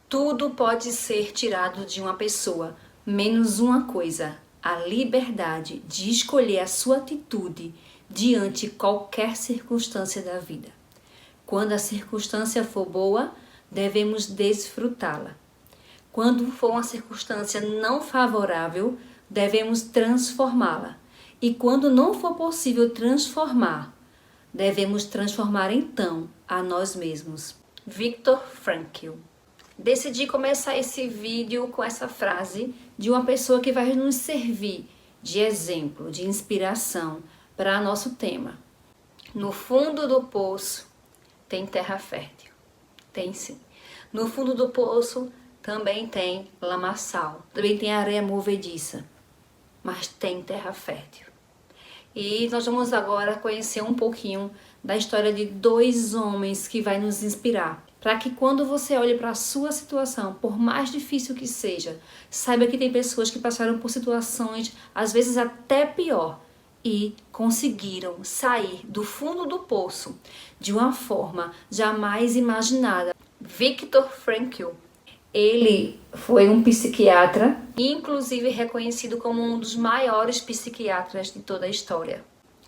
Tudo pode ser tirado de uma pessoa, menos uma coisa: a liberdade de escolher a sua atitude diante de qualquer circunstância da vida. Quando a circunstância for boa, devemos desfrutá-la. Quando for uma circunstância não favorável, devemos transformá-la. E quando não for possível transformar, devemos transformar então a nós mesmos. Viktor Frankl. Decidi começar esse vídeo com essa frase de uma pessoa que vai nos servir de exemplo, de inspiração para nosso tema. No fundo do poço tem terra fértil. Tem sim. No fundo do poço também tem lamaçal, também tem areia movediça, mas tem terra fértil. E nós vamos agora conhecer um pouquinho da história de dois homens que vai nos inspirar, para que quando você olhe para a sua situação, por mais difícil que seja, saiba que tem pessoas que passaram por situações, às vezes até pior, e conseguiram sair do fundo do poço de uma forma jamais imaginada. Viktor Frankl, ele foi um psiquiatra, inclusive reconhecido como um dos maiores psiquiatras de toda a história.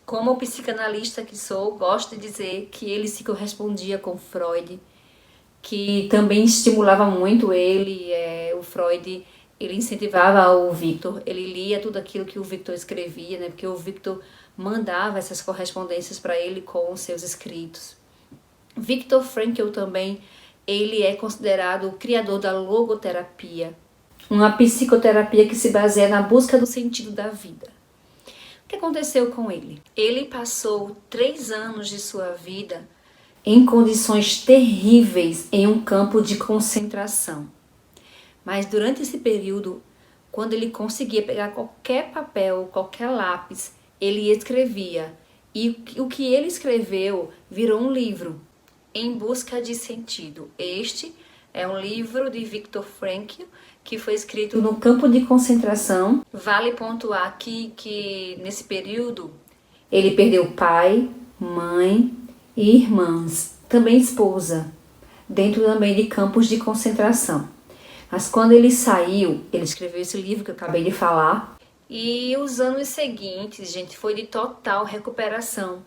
Como psicanalista que sou, gosto de dizer que ele se correspondia com Freud, que também estimulava muito ele. O Freud, ele incentivava o Viktor, ele lia tudo aquilo que o Viktor escrevia, né? Porque o Viktor mandava essas correspondências para ele com os seus escritos. Viktor Frankl também, ele é considerado o criador da logoterapia, uma psicoterapia que se baseia na busca do sentido da vida. O que aconteceu com ele? Ele passou 3 anos de sua vida em condições terríveis em um campo de concentração. Mas durante esse período, quando ele conseguia pegar qualquer papel, qualquer lápis, ele escrevia. E o que ele escreveu virou um livro, Em Busca de Sentido. Este é um livro de Viktor Frankl que foi escrito no campo de concentração. Vale pontuar aqui que nesse período ele perdeu pai, mãe e irmãs, também esposa, dentro também de campos de concentração. Mas quando ele saiu, ele escreveu esse livro que eu acabei de falar, e os anos seguintes, gente, foi de total recuperação.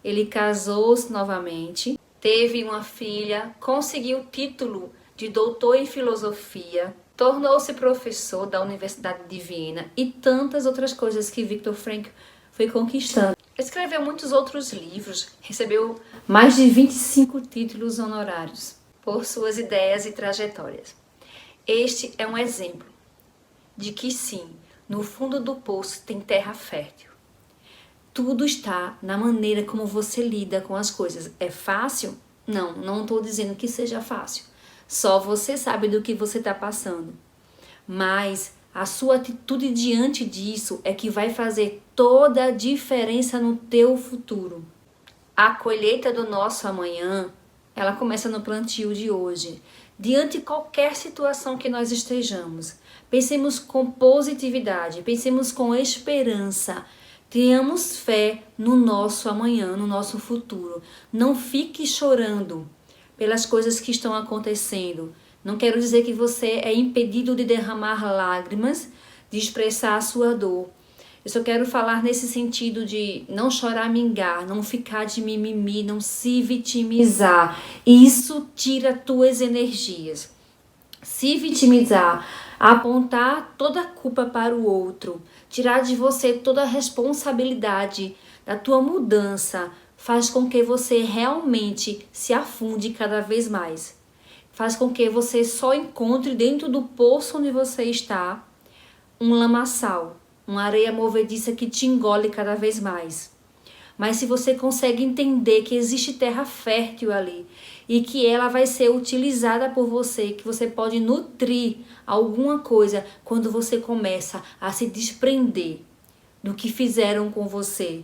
Ele casou-se novamente, teve uma filha, conseguiu o título de doutor em filosofia, tornou-se professor da Universidade de Viena e tantas outras coisas que Viktor Frankl foi conquistando. Escreveu muitos outros livros, recebeu mais de 25 títulos honorários por suas ideias e trajetórias. Este é um exemplo de que sim, no fundo do poço tem terra fértil. Tudo está na maneira como você lida com as coisas. É fácil? Não estou dizendo que seja fácil. Só você sabe do que você está passando. Mas a sua atitude diante disso é que vai fazer toda a diferença no teu futuro. A colheita do nosso amanhã, ela começa no plantio de hoje. Diante de qualquer situação que nós estejamos, pensemos com positividade, pensemos com esperança. Tenhamos fé no nosso amanhã, no nosso futuro. Não fique chorando pelas coisas que estão acontecendo. Não quero dizer que você é impedido de derramar lágrimas, de expressar a sua dor. Eu só quero falar nesse sentido de não choramingar, não ficar de mimimi, não se vitimizar. Isso tira tuas energias. Se vitimizar, apontar toda a culpa para o outro, tirar de você toda a responsabilidade da tua mudança, faz com que você realmente se afunde cada vez mais. Faz com que você só encontre dentro do poço onde você está um lamaçal, uma areia movediça que te engole cada vez mais. Mas se você consegue entender que existe terra fértil ali e que ela vai ser utilizada por você, que você pode nutrir alguma coisa quando você começa a se desprender do que fizeram com você,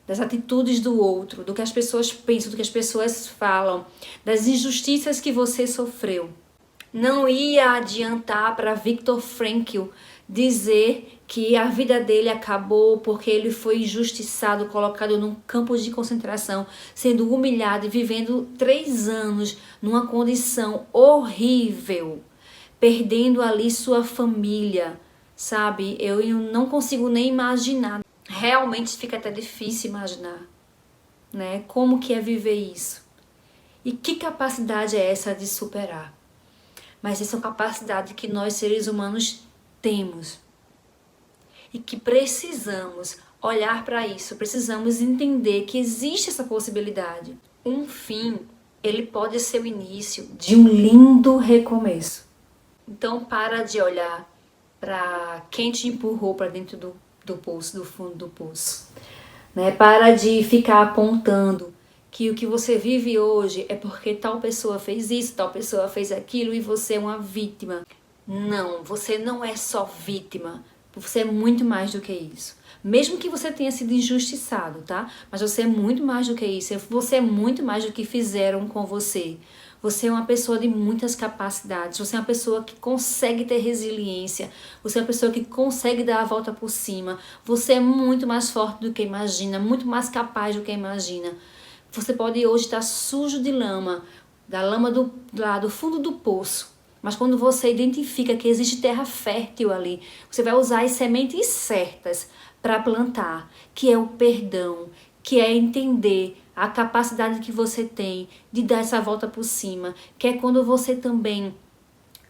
das atitudes do outro, do que as pessoas pensam, do que as pessoas falam, das injustiças que você sofreu. Não ia adiantar para Viktor Frankl dizer que a vida dele acabou porque ele foi injustiçado, colocado num campo de concentração, sendo humilhado e vivendo 3 anos numa condição horrível, perdendo ali sua família, sabe? Eu não consigo nem imaginar. Realmente fica até difícil imaginar, né? Como que é viver isso? E que capacidade é essa de superar? Mas essa é uma capacidade que nós seres humanos temos. E que precisamos olhar para isso, precisamos entender que existe essa possibilidade. Um fim, ele pode ser o início de um lindo recomeço. Então para de olhar para quem te empurrou para dentro do poço, do fundo do poço. Né? Para de ficar apontando que o que você vive hoje é porque tal pessoa fez isso, tal pessoa fez aquilo e você é uma vítima. Não, você não é só vítima. Você é muito mais do que isso. Mesmo que você tenha sido injustiçado, tá? Mas você é muito mais do que isso. Você é muito mais do que fizeram com você. Você é uma pessoa de muitas capacidades. Você é uma pessoa que consegue ter resiliência. Você é uma pessoa que consegue dar a volta por cima. Você é muito mais forte do que imagina. Muito mais capaz do que imagina. Você pode hoje estar sujo de lama. Da lama do fundo do poço. Mas quando você identifica que existe terra fértil ali, você vai usar as sementes certas para plantar, que é o perdão, que é entender a capacidade que você tem de dar essa volta por cima, que é quando você também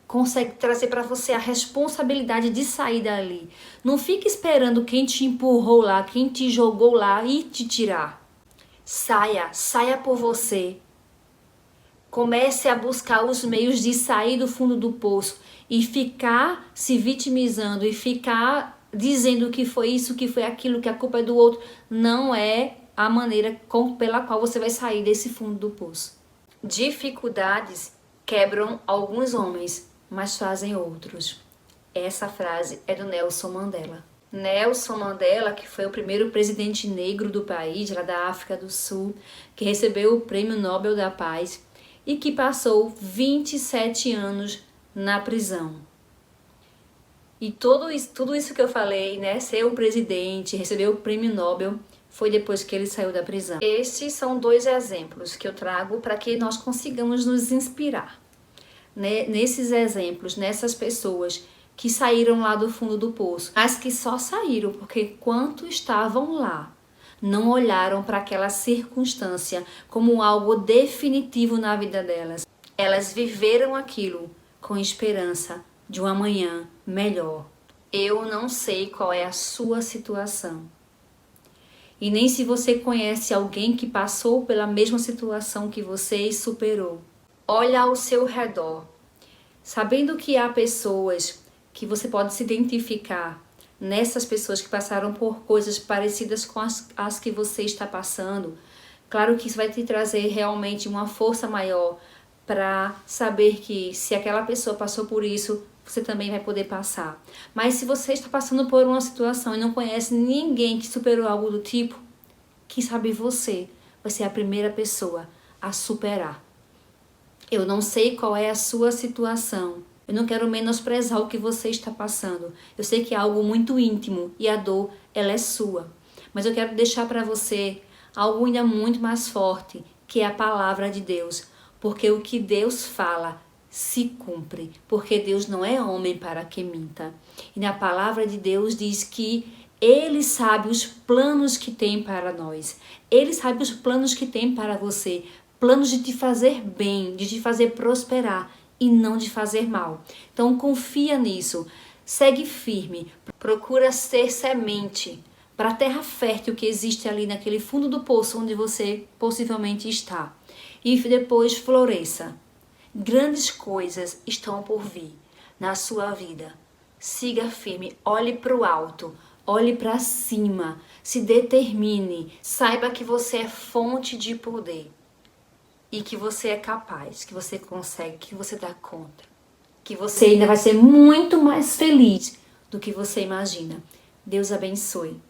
consegue trazer para você a responsabilidade de sair dali. Não fique esperando quem te empurrou lá, quem te jogou lá e te tirar. Saia por você. Comece a buscar os meios de sair do fundo do poço e ficar se vitimizando e ficar dizendo que foi isso, que foi aquilo, que a culpa é do outro. Não é a maneira pela qual você vai sair desse fundo do poço. Dificuldades quebram alguns homens, mas fazem outros. Essa frase é do Nelson Mandela. Nelson Mandela, que foi o primeiro presidente negro do país, lá da África do Sul, que recebeu o Prêmio Nobel da Paz, e que passou 27 anos na prisão. E tudo isso que eu falei, né, ser o presidente, receber o prêmio Nobel, foi depois que ele saiu da prisão. Esses são 2 exemplos que eu trago para que nós consigamos nos inspirar, né, nesses exemplos, nessas pessoas que saíram lá do fundo do poço, mas que só saíram porque enquanto estavam lá, não olharam para aquela circunstância como algo definitivo na vida delas. Elas viveram aquilo com esperança de um amanhã melhor. Eu não sei qual é a sua situação. E nem se você conhece alguém que passou pela mesma situação que você e superou. Olha ao seu redor, sabendo que há pessoas que você pode se identificar nessas pessoas que passaram por coisas parecidas com as que você está passando. Claro que isso vai te trazer realmente uma força maior para saber que se aquela pessoa passou por isso, você também vai poder passar. Mas se você está passando por uma situação e não conhece ninguém que superou algo do tipo, quem sabe você vai ser a primeira pessoa a superar. Eu não sei qual é a sua situação. Eu não quero menosprezar o que você está passando. Eu sei que é algo muito íntimo e a dor, ela é sua. Mas eu quero deixar para você algo ainda muito mais forte, que é a palavra de Deus. Porque o que Deus fala se cumpre. Porque Deus não é homem para que minta. E na palavra de Deus diz que Ele sabe os planos que tem para nós. Ele sabe os planos que tem para você. Planos de te fazer bem, de te fazer prosperar e não de fazer mal. Então confia nisso, segue firme, procura ser semente para a terra fértil que existe ali naquele fundo do poço onde você possivelmente está. E depois floresça. Grandes coisas estão por vir na sua vida. Siga firme, olhe para o alto, olhe para cima, se determine, saiba que você é fonte de poder. E que você é capaz, que você consegue, que você dá conta. Que você ainda vai ser muito mais feliz do que você imagina. Deus abençoe.